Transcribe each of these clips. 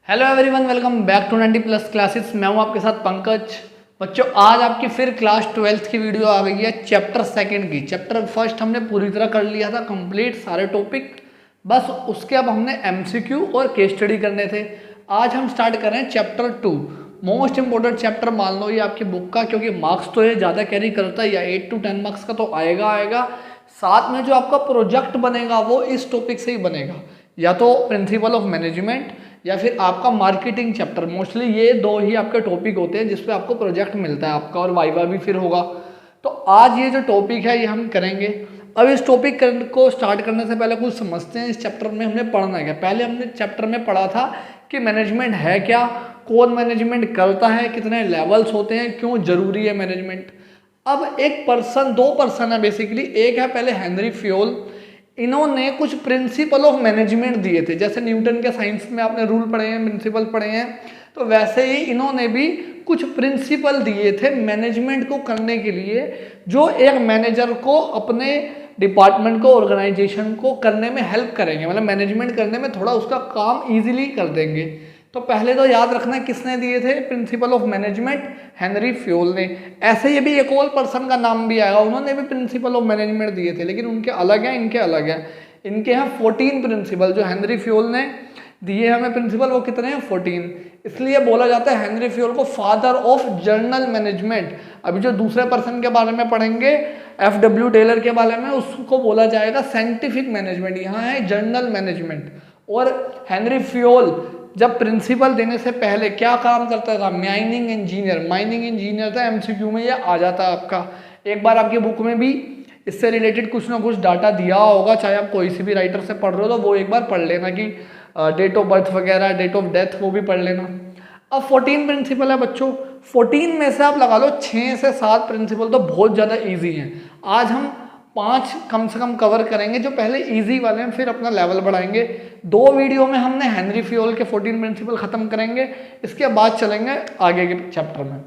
Hello everyone, welcome back to 90+ classes. मैं हूं आपके साथ पंकज। बच्चों, आज आपकी फिर क्लास 12th की वीडियो आ गई है चैप्टर सेकंड की। चैप्टर फर्स्ट हमने पूरी तरह कर लिया था कंप्लीट सारे टॉपिक, बस उसके अब हमने एमसीक्यू और केस स्टडी करने थे। आज हम स्टार्ट कर रहे हैं चैप्टर 2। मोस्ट इंपॉर्टेंट चैप्टर मान लो ये आपकी बुक का, क्योंकि मार्क्स तो ये ज़्यादा कैरी करता है, या 8 to 10 मार्क्स का तो आएगा। साथ में जो आपका प्रोजेक्ट बनेगा वो इस टॉपिक से ही बनेगा, या तो प्रिंसिपल ऑफ मैनेजमेंट या फिर आपका मार्केटिंग चैप्टर। मोस्टली ये दो ही आपके टॉपिक होते हैं जिसपे आपको प्रोजेक्ट मिलता है आपका, और वाइवा भी फिर होगा। तो आज ये जो टॉपिक है ये हम करेंगे। अब इस टॉपिक को स्टार्ट करने से पहले कुछ समझते हैं इस चैप्टर में हमने पढ़ना है क्या। पहले हमने चैप्टर में पढ़ा था कि मैनेजमेंट है क्या, कौन मैनेजमेंट करता है, कितने लेवल्स होते हैं, क्यों जरूरी है मैनेजमेंट। अब दो पर्सन है बेसिकली। एक है पहले हेनरी फ्योल, इन्होंने कुछ प्रिंसिपल ऑफ मैनेजमेंट दिए थे। जैसे न्यूटन के साइंस में आपने रूल पढ़े हैं, प्रिंसिपल पढ़े हैं, तो वैसे ही इन्होंने भी कुछ प्रिंसिपल दिए थे मैनेजमेंट को करने के लिए, जो एक मैनेजर को अपने डिपार्टमेंट को, ऑर्गेनाइजेशन को करने में हेल्प करेंगे, मतलब मैनेजमेंट करने में थोड़ा उसका काम ईजिली कर देंगे। तो पहले तो याद रखना किसने दिए थे principle of management, Henry Fayol ने। ऐसे ही भी एक और पर्सन का नाम भी आएगा, उन्होंने भी प्रिंसिपल ऑफ मैनेजमेंट दिए थे, लेकिन उनके अलग हैं, इनके अलग हैं। इनके हैं 14 प्रिंसिपल, जो हेनरी फ्योल ने दिए हमें प्रिंसिपल, वो कितने हैं 14। इसलिए बोला जाता है हेनरी फ्योल को फादर ऑफ जर्नल मैनेजमेंट। अभी जो दूसरे पर्सन के बारे में पढ़ेंगे, FW टेलर के बारे में, उसको बोला जाएगा साइंटिफिक मैनेजमेंट। यहाँ है जर्नल मैनेजमेंट। और हेनरी फ्योल जब प्रिंसिपल देने से पहले क्या काम करता था, माइनिंग इंजीनियर था। MCQ में यह आ जाता है आपका। एक बार आपकी बुक में भी इससे रिलेटेड कुछ ना कुछ डाटा दिया होगा, चाहे आप कोई सी भी राइटर से पढ़ रहे हो तो वो एक बार पढ़ लेना कि डेट ऑफ बर्थ वगैरह, डेट ऑफ डेथ, वो भी पढ़ लेना। अब 14 प्रिंसिपल है बच्चों। 14 में से आप लगा लो 6 से 7 प्रिंसिपल तो बहुत ज़्यादा ईजी हैं। आज हम 5 कम से कम कवर करेंगे, जो पहले इजी वाले हैं, फिर अपना लेवल बढ़ाएंगे। 2 वीडियो में हमने हेनरी फ्योल के 14 प्रिंसिपल खत्म करेंगे, इसके बाद चलेंगे आगे के चैप्टर में।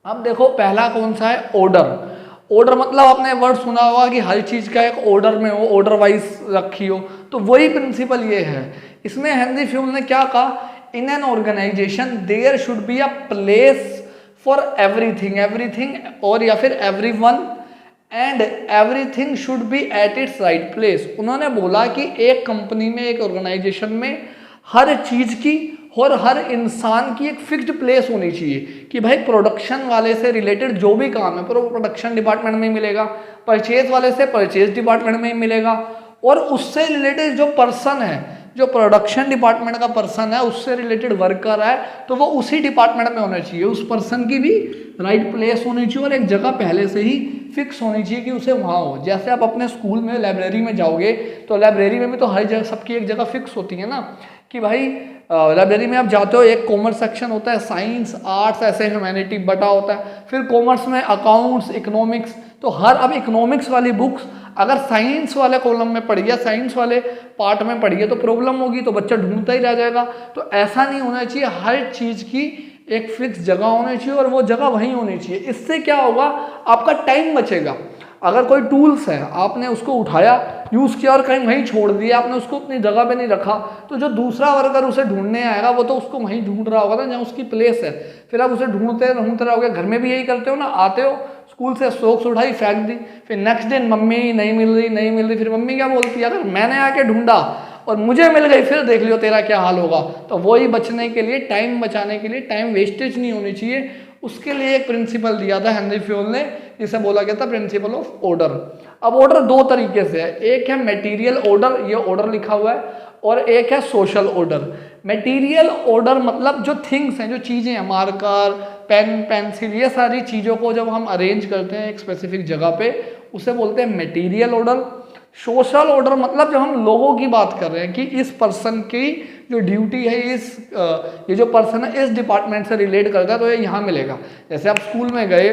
अब देखो पहला कौन सा है, ऑर्डर। ऑर्डर मतलब आपने वर्ड सुना होगा कि हर चीज़ का एक ऑर्डर में हो, ऑर्डर वाइज रखी हो, तो वही प्रिंसिपल ये है। इसमें हेनरी फ्योल ने क्या कहा, in an organization there should be a place for everything और या फिर everyone, and everything should be at its right place. उन्होंने बोला कि एक कंपनी में, एक ऑर्गेनाइजेशन में हर चीज़ की और हर इंसान की एक फिक्स्ड प्लेस होनी चाहिए, कि भाई प्रोडक्शन वाले से रिलेटेड जो भी काम है प्रोडक्शन डिपार्टमेंट में ही मिलेगा, परचेज वाले से परचेज डिपार्टमेंट में ही मिलेगा, और उससे रिलेटेड जो पर्सन है, जो प्रोडक्शन डिपार्टमेंट का पर्सन है, उससे रिलेटेड वर्कर है, तो वो उसी डिपार्टमेंट में होना चाहिए। उस पर्सन की भी राइट प्लेस होनी चाहिए और एक जगह पहले से ही फिक्स होनी चाहिए कि उसे वहाँ हो। जैसे आप अपने स्कूल में लाइब्रेरी में जाओगे तो लाइब्रेरी में भी तो हर जगह सबकी एक जगह फिक्स होती है ना, कि भाई लाइब्रेरी में आप जाते हो, एक कॉमर्स सेक्शन होता है, साइंस, आर्ट्स, ऐसे ह्यूमैनिटी बटा होता है, फिर कॉमर्स में अकाउंट्स, इकोनॉमिक्स। तो हर अब इकोनॉमिक्स वाली बुक्स अगर साइंस वाले कॉलम में पढ़ी है, साइंस वाले पार्ट में पढ़ी है, तो प्रॉब्लम होगी, तो बच्चा ढूंढता ही रह जाएगा। तो ऐसा नहीं होना चाहिए, हर चीज़ की एक फिक्स जगह होनी चाहिए और वो जगह वहीं होनी चाहिए। इससे क्या होगा, आपका टाइम बचेगा। अगर कोई टूल्स है, आपने उसको उठाया, यूज़ किया और कहीं वहीं छोड़ दिया, आपने उसको अपनी जगह पे नहीं रखा, तो जो दूसरा वर्कर उसे ढूंढने आएगा वो तो उसको वहीं ढूंढ रहा होगा ना जहाँ उसकी प्लेस है। फिर आप उसे ढूंढते रहोगे। घर में भी यही करते हो ना, आते हो स्कूल से, सॉक्स उठाई फेंक दी, फिर नेक्स्ट डे मम्मी नहीं मिल रही, फिर मम्मी क्या बोलती है, अगर मैंने आके ढूंढा और मुझे मिल गई, फिर देख लियो तेरा क्या हाल होगा। तो वही बचने के लिए, टाइम बचाने के लिए, टाइम वेस्टेज नहीं होनी चाहिए, उसके लिए एक प्रिंसिपल दिया था हेनरी फ्योल ने, जिसे बोला गया था प्रिंसिपल ऑफ ऑर्डर। अब ऑर्डर 2 तरीके से है, एक है मटेरियल ऑर्डर, ये ऑर्डर लिखा हुआ है, और एक है सोशल ऑर्डर। मटेरियल ऑर्डर मतलब जो थिंग्स हैं, जो चीज़ें हैं, मार्कर, पेन, पेंसिल, ये सारी चीज़ों को जब हम अरेंज करते हैं एक स्पेसिफिक जगह पे, उसे बोलते हैं मटेरियल ऑर्डर। सोशल ऑर्डर मतलब जब हम लोगों की बात कर रहे हैं कि इस पर्सन की जो ड्यूटी है, ये जो पर्सन है इस डिपार्टमेंट से रिलेट करता है, तो ये यहाँ मिलेगा। जैसे आप स्कूल में गए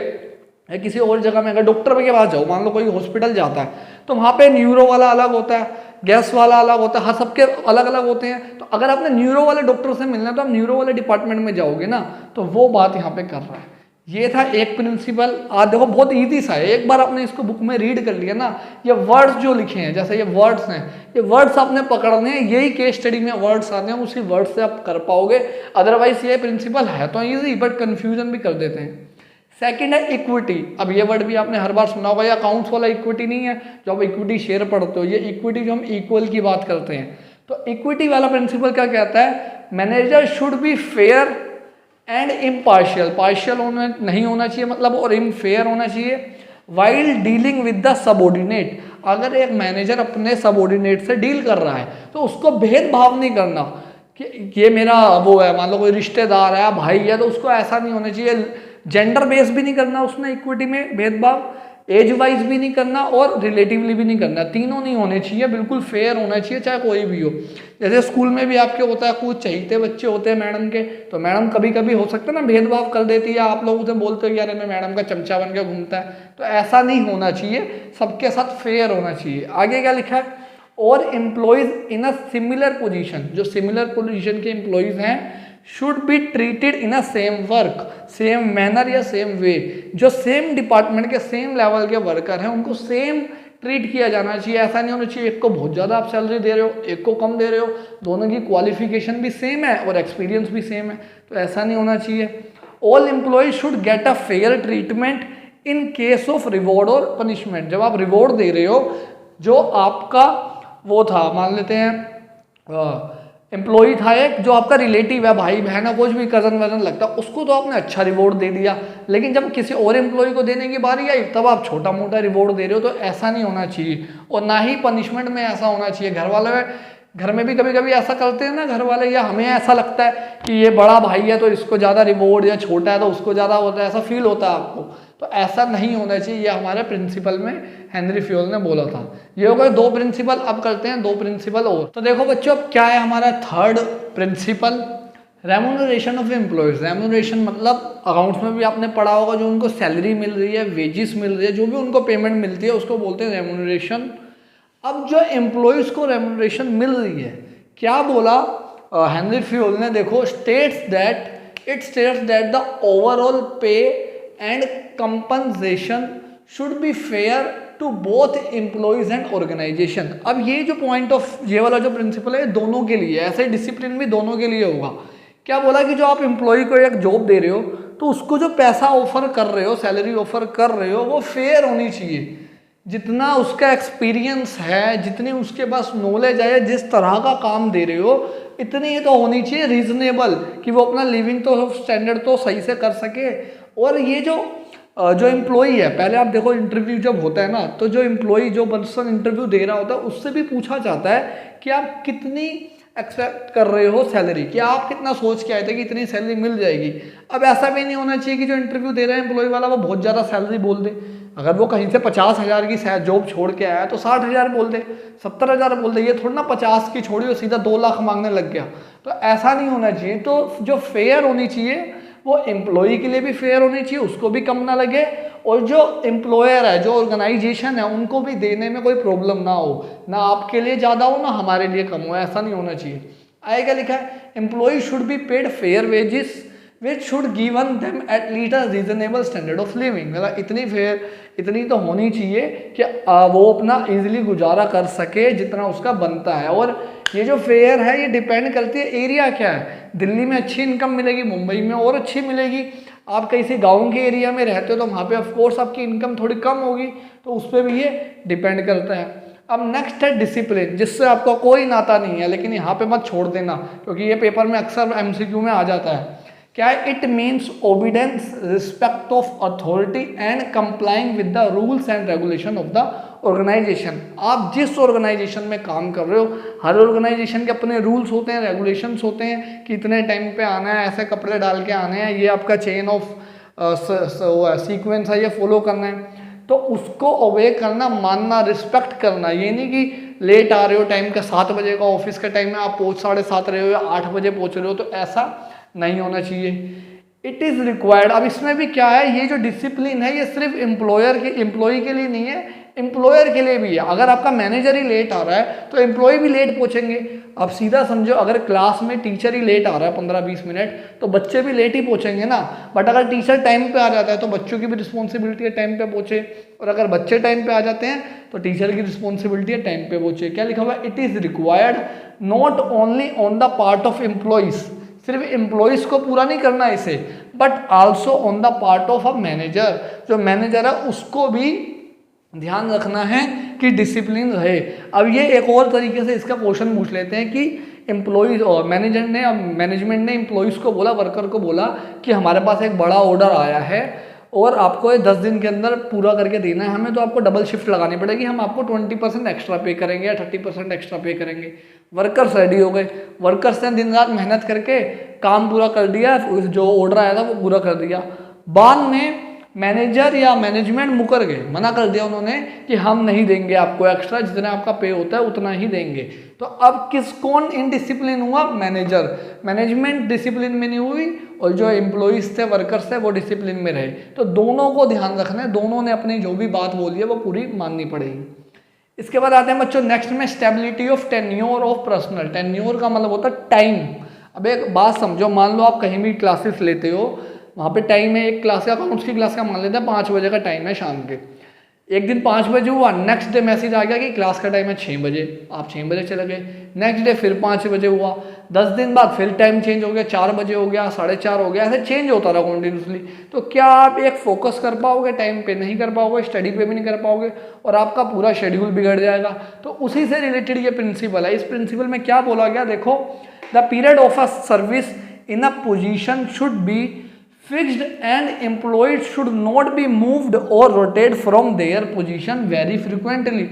या किसी और जगह में गए, डॉक्टर के पास जाओ, मान लो कोई हॉस्पिटल जाता है, तो वहाँ पे न्यूरो वाला अलग होता है, गैस वाला अलग होता है, हर सबके अलग अलग होते हैं। तो अगर आपने न्यूरो वाले डॉक्टर से मिलना है तो आप न्यूरो वाले डिपार्टमेंट में जाओगे ना, तो वो बात यहाँ पे कर रहा है ये था एक प्रिंसिपल। आज देखो बहुत इजी सा है, एक बार आपने इसको बुक में रीड कर लिया ना, ये वर्ड्स जो लिखे हैं, जैसे ये वर्ड्स हैं, ये वर्ड्स आपने पकड़ने हैं, यही केस स्टडी में वर्ड्स आते हैं, उसी वर्ड से आप कर पाओगे। अदरवाइज ये प्रिंसिपल है तो इजी, बट कंफ्यूजन भी कर देते हैं। सेकंड है इक्विटी। अब ये वर्ड भी आपने हर बार सुना होगा, ये अकाउंट्स वाला इक्विटी नहीं है जो आप इक्विटी शेयर पढ़ते हो, ये इक्विटी जो हम इक्वल की बात करते हैं। तो इक्विटी वाला प्रिंसिपल क्या कहता है, manager should be fair and impartial, partial होना नहीं होना चाहिए मतलब, और इम्फेयर होना चाहिए, while dealing with the subordinate. अगर एक मैनेजर अपने सबऑर्डिनेट से डील कर रहा है तो उसको भेदभाव नहीं करना कि ये मेरा वो है, मान लो कोई रिश्तेदार है, भाई है, तो उसको ऐसा नहीं होना चाहिए। जेंडर बेस भी नहीं करना उसने इक्विटी में भेदभाव, एज वाइज भी नहीं करना और रिलेटिवली भी नहीं करना, तीनों नहीं होने चाहिए, बिल्कुल फेयर होना चाहिए चाहे कोई भी हो। जैसे स्कूल में भी आपके होता है, कुछ चहीते बच्चे होते हैं मैडम के, तो मैडम कभी कभी हो सकता है ना भेदभाव कर देती है, आप लोग उसे बोलते हो यार मैं मैडम का चमचा बन के घूमता है, तो ऐसा नहीं होना चाहिए, सबके साथ फेयर होना चाहिए। आगे क्या लिखा है, और employees in a similar position, जो सिमिलर पोजीशन के एम्प्लॉयज हैं should be treated in a same work, same manner या सेम वे। जो सेम डिपार्टमेंट के सेम लेवल के वर्कर हैं उनको सेम ट्रीट किया जाना चाहिए। ऐसा नहीं होना चाहिए एक को बहुत ज़्यादा आप सैलरी दे रहे हो, एक को कम दे रहे हो, दोनों की क्वालिफिकेशन भी सेम है और एक्सपीरियंस भी सेम है, तो ऐसा नहीं होना चाहिए। All employees should get a fair treatment in case of reward और पनिशमेंट। जब आप रिवॉर्ड दे रहे हो, जो आपका वो था, मान लेते हैं एम्प्लॉई था एक जो आपका रिलेटिव है, भाई बहन है, कुछ भी कजन वजन लगता है, उसको तो आपने अच्छा रिवॉर्ड दे दिया, लेकिन जब किसी और एम्प्लॉई को देने की बारी आई तब आप छोटा मोटा रिवॉर्ड दे रहे हो, तो ऐसा नहीं होना चाहिए। और ना ही पनिशमेंट में ऐसा होना चाहिए। घर में भी कभी कभी ऐसा करते हैं ना घर वाले, या हमें ऐसा लगता है कि ये बड़ा भाई है तो इसको ज़्यादा रिवॉर्ड, या छोटा है तो उसको ज़्यादा होता है, ऐसा फील होता है आपको, तो ऐसा नहीं होना चाहिए। ये हमारे प्रिंसिपल में हेनरी फ्योल ने बोला था। ये हो गए दो प्रिंसिपल। अब करते हैं दो प्रिंसिपल और। तो देखो बच्चों, अब क्या है हमारा third principal, remuneration of employees. Remuneration मतलब अकाउंट्स में भी आपने पढ़ा होगा, जो उनको सैलरी मिल रही है, वेजेस मिल रही है, जो भी उनको पेमेंट मिलती है उसको बोलते हैं रेम्यूनरेशन। अब जो एम्प्लॉयज को रेम्यूनरेशन मिल रही है, क्या बोला हेनरी फ्योल ने, देखो, states that the overall pay and compensation should be fair to both employees and organization. अब ये जो पॉइंट ऑफ, ये वाला जो प्रिंसिपल है दोनों के लिए, ऐसे डिसिप्लिन भी दोनों के लिए होगा। क्या बोला कि जो आप एम्प्लॉय को एक जॉब दे रहे हो तो उसको जो पैसा ऑफर कर रहे हो, सैलरी ऑफर कर रहे हो, वो फेयर होनी चाहिए। जितना उसका एक्सपीरियंस है, जितनी उसके पास नॉलेज है, जिस तरह का काम दे रहे हो, इतनी ये तो होनी चाहिए रीजनेबल, कि वो अपना लिविंग तो स्टैंडर्ड तो सही से कर सके। और ये जो एम्प्लॉई है, पहले आप देखो इंटरव्यू जब होता है ना, तो जो एम्प्लॉई, जो पर्सन इंटरव्यू दे रहा होता है, उससे भी पूछा जाता है कि आप कितनी एक्सपेक्ट कर रहे हो सैलरी, कि आप कितना सोच के आए थे कि इतनी सैलरी मिल जाएगी। अब ऐसा भी नहीं होना चाहिए कि जो इंटरव्यू दे रहा है एम्प्लॉय वाला वो बहुत ज़्यादा सैलरी बोल दे। अगर वो कहीं से 50,000 की जॉब छोड़ के आया तो 60,000 बोल दे, 70,000 बोल दे। ये थोड़ा ना 50 की छोड़ी और सीधा 2 लाख मांगने लग गया, तो ऐसा नहीं होना चाहिए। तो जो फेयर होनी चाहिए वो एम्प्लॉई के लिए भी फेयर होनी चाहिए, उसको भी कम ना लगे, और जो एम्प्लॉयर है, जो ऑर्गेनाइजेशन है, उनको भी देने में कोई प्रॉब्लम ना हो, ना आपके लिए ज़्यादा हो ना हमारे लिए कम हो, ऐसा नहीं होना चाहिए। आगे क्या लिखा है, employee should be paid fair wages which should given them at least a reasonable standard of living. मतलब इतनी तो होनी चाहिए कि वो अपना इजीली गुजारा कर सके जितना उसका बनता है। और ये जो फेयर है ये डिपेंड करती है एरिया क्या है। दिल्ली में अच्छी इनकम मिलेगी, मुंबई में और अच्छी मिलेगी। आप किसी गांव के एरिया में रहते हो तो वहाँ पे ऑफकोर्स आपकी इनकम थोड़ी कम होगी, तो उस पर भी ये डिपेंड करता है। अब नेक्स्ट है डिसिप्लिन, जिससे आपका कोई नाता नहीं है, लेकिन यहाँ पे मत छोड़ देना क्योंकि ये पेपर में अक्सर MCQ में आ जाता है। क्या है, it means obedience, respect of authority and complying with the rules and regulation of the organisation. आप जिस ऑर्गेनाइजेशन में काम कर रहे हो, हर ऑर्गेनाइजेशन के अपने रूल्स होते हैं, रेगुलेशंस होते हैं कि इतने टाइम पे आना है, ऐसे कपड़े डाल के आने हैं, ये आपका चेन ऑफ सीक्वेंस है, ये फॉलो करना है, तो उसको ओबे करना, मानना, रिस्पेक्ट करना। ये नहीं कि लेट आ रहे हो, टाइम का 7 बजे का ऑफिस का टाइम है, आप 7:30 रहे हो या 8 बजे पहुँच रहे हो, तो ऐसा नहीं होना चाहिए। It is required. अब इसमें भी क्या है, ये जो डिसिप्लिन है ये सिर्फ एम्प्लॉय के लिए नहीं है, एम्प्लॉयर के लिए भी है। अगर आपका मैनेजर ही लेट आ रहा है तो एम्प्लॉय भी लेट पहुंचेंगे। अब सीधा समझो, अगर क्लास में टीचर ही लेट आ रहा है 15-20 मिनट, तो बच्चे भी लेट ही पहुंचेंगे ना। बट अगर टीचर टाइम पे आ जाता है तो बच्चों की भी रिस्पॉन्सिबिलिटी है टाइम पे पहुंचे, और अगर बच्चे टाइम पे आ जाते हैं तो टीचर की रिस्पॉन्सिबिलिटी है टाइम पे पहुंचे। क्या लिखा हुआ है? It is required not only on the part of employees, सिर्फ एम्प्लॉइज को पूरा नहीं करना इसे, but also on the part of a manager. जो मैनेजर है उसको भी ध्यान रखना है कि डिसिप्लिन रहे। अब ये एक और तरीके से इसका क्वेश्चन पूछ लेते हैं कि एम्प्लॉइज और मैनेजमेंट ने एम्प्लॉइज को बोला, वर्कर को बोला कि हमारे पास एक बड़ा ऑर्डर आया है और आपको ये 10 दिन के अंदर पूरा करके देना है हमें, तो आपको डबल शिफ्ट लगानी पड़ेगी, हम आपको 20% एक्स्ट्रा पे करेंगे या 30% एक्स्ट्रा पे करेंगे। वर्कर्स रेडी हो गए, वर्कर्स ने दिन रात मेहनत करके काम पूरा कर दिया, जो ऑर्डर आया था वो पूरा कर दिया। बाद में मैनेजर या मैनेजमेंट मुकर गए, मना कर दिया उन्होंने कि हम नहीं देंगे आपको एक्स्ट्रा, जितना आपका पे होता है उतना ही देंगे। तो अब कौन इनडिसिप्लिन हुआ? मैनेजर। मैनेजमेंट डिसिप्लिन में नहीं हुई और जो एम्प्लॉइज थे, वर्कर्स थे, वो डिसिप्लिन में रहे। तो दोनों को ध्यान रखना है, दोनों ने अपनी जो भी बात बोली है वो पूरी माननी पड़ेगी। इसके बाद आते हैं बच्चों नेक्स्ट में stability of tenure of personal. Tenure का मतलब होता है टाइम। अब एक बात समझो, मान लो आप कहीं भी क्लासेस लेते हो, वहाँ पे टाइम है, एक क्लास का अकाउंट्स की क्लास का मान लेते हैं 5 बजे का टाइम है शाम के। एक दिन 5 बजे हुआ, नेक्स्ट डे मैसेज आ गया कि क्लास का टाइम है 6 बजे, आप 6 बजे चले गए। नेक्स्ट डे फिर 5 बजे हुआ, 10 दिन बाद फिर टाइम चेंज हो गया, 4 बजे हो गया, 4:30 हो गया, ऐसे चेंज होता रहा कॉन्टिन्यूसली। तो क्या आप एक फोकस कर पाओगे? टाइम पे नहीं कर पाओगे, स्टडी पे भी नहीं कर पाओगे और आपका पूरा शेड्यूल बिगड़ जाएगा। तो उसी से रिलेटेड ये प्रिंसिपल है। इस प्रिंसिपल में क्या बोला गया? देखो, the period of a service in a position should be fixed and employees should not be moved or rotate from their position very frequently।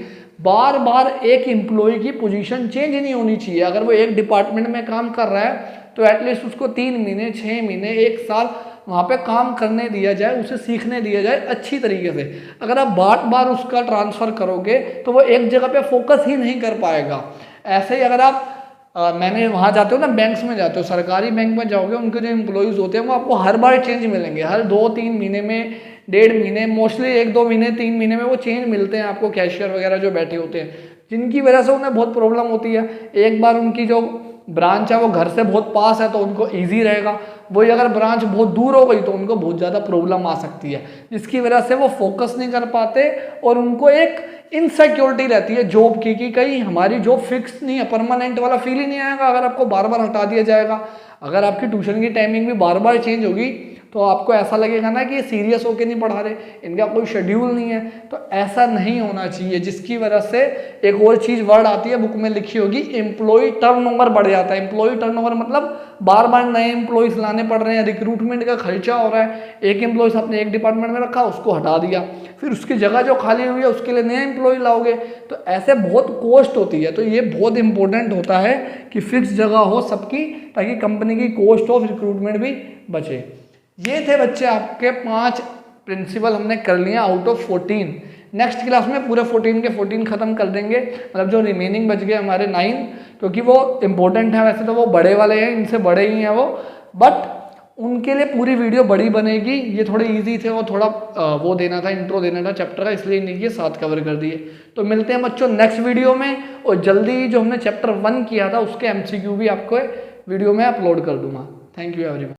बार बार एक एम्प्लॉय की पोजीशन चेंज नहीं होनी चाहिए। अगर वो एक डिपार्टमेंट में काम कर रहा है तो एटलीस्ट उसको 3 महीने, 6 महीने, 1 साल वहाँ पे काम करने दिया जाए, उसे सीखने दिया जाए अच्छी तरीके से। अगर आप बार बार उसका ट्रांसफ़र करोगे तो वो एक जगह पे फोकस ही नहीं कर पाएगा। ऐसे ही अगर आप मैंने वहाँ जाते हो ना, बैंक्स में जाते हो, सरकारी बैंक में जाओगे, उनके जो एम्प्लॉयज़ होते हैं वो आपको हर बार चेंज मिलेंगे, हर 2-3 महीने में, 1.5 महीने, मोस्टली 1-2 महीने, 3 महीने में वो चेंज मिलते हैं आपको। कैशियर वगैरह जो बैठे होते हैं, जिनकी वजह से उन्हें बहुत प्रॉब्लम होती है। एक बार उनकी जो ब्रांच है वो घर से बहुत पास है तो उनको ईजी रहेगा, वही अगर ब्रांच बहुत दूर हो गई तो उनको बहुत ज़्यादा प्रॉब्लम आ सकती है, जिसकी वजह से वो फोकस नहीं कर पाते और उनको एक इनसिक्योरिटी रहती है जॉब की कि कहीं हमारी जॉब फिक्स नहीं है, परमानेंट वाला फील ही नहीं आएगा अगर आपको बार बार हटा दिया जाएगा। अगर आपकी ट्यूशन की टाइमिंग भी बार बार चेंज होगी तो आपको ऐसा लगेगा ना कि ये सीरियस होके नहीं पढ़ा रहे, इनका कोई शेड्यूल नहीं है। तो ऐसा नहीं होना चाहिए, जिसकी वजह से एक और चीज़ वर्ड आती है, बुक में लिखी होगी, एम्प्लॉय टर्नओवर बढ़ जाता है। एम्प्लॉय टर्नओवर मतलब बार बार नए एम्प्लॉयज़ लाने पड़ रहे हैं, रिक्रूटमेंट का खर्चा हो रहा है। एक एम्प्लॉयज़ आपने एक डिपार्टमेंट में रखा, उसको हटा दिया, फिर उसकी जगह जो खाली हुई है उसके लिए नया एम्प्लॉय लाओगे, तो ऐसे बहुत कॉस्ट होती है। तो ये बहुत इंपॉर्टेंट होता है कि फिक्स जगह हो सबकी, ताकि कंपनी की कॉस्ट ऑफ रिक्रूटमेंट भी बचे। ये थे बच्चे आपके 5 प्रिंसिपल हमने कर लिए आउट ऑफ 14। नेक्स्ट क्लास में पूरे 14 के 14 खत्म कर देंगे, मतलब जो रिमेनिंग बच गए हमारे 9, क्योंकि वो इम्पोर्टेंट है। वैसे तो वो बड़े वाले हैं, इनसे बड़े ही हैं वो, बट उनके लिए पूरी वीडियो बड़ी बनेगी। ये थोड़े इजी थे, वो थोड़ा वो देना था, इंट्रो देना था चैप्टर का, इसलिए इन्हें ये 7 कवर कर दिए। तो मिलते हैं बच्चों नेक्स्ट वीडियो में, और जल्दी ही जो हमने चैप्टर 1 किया था उसके MCQ भी आपको वीडियो में अपलोड कर दूंगा। Thank you everyone.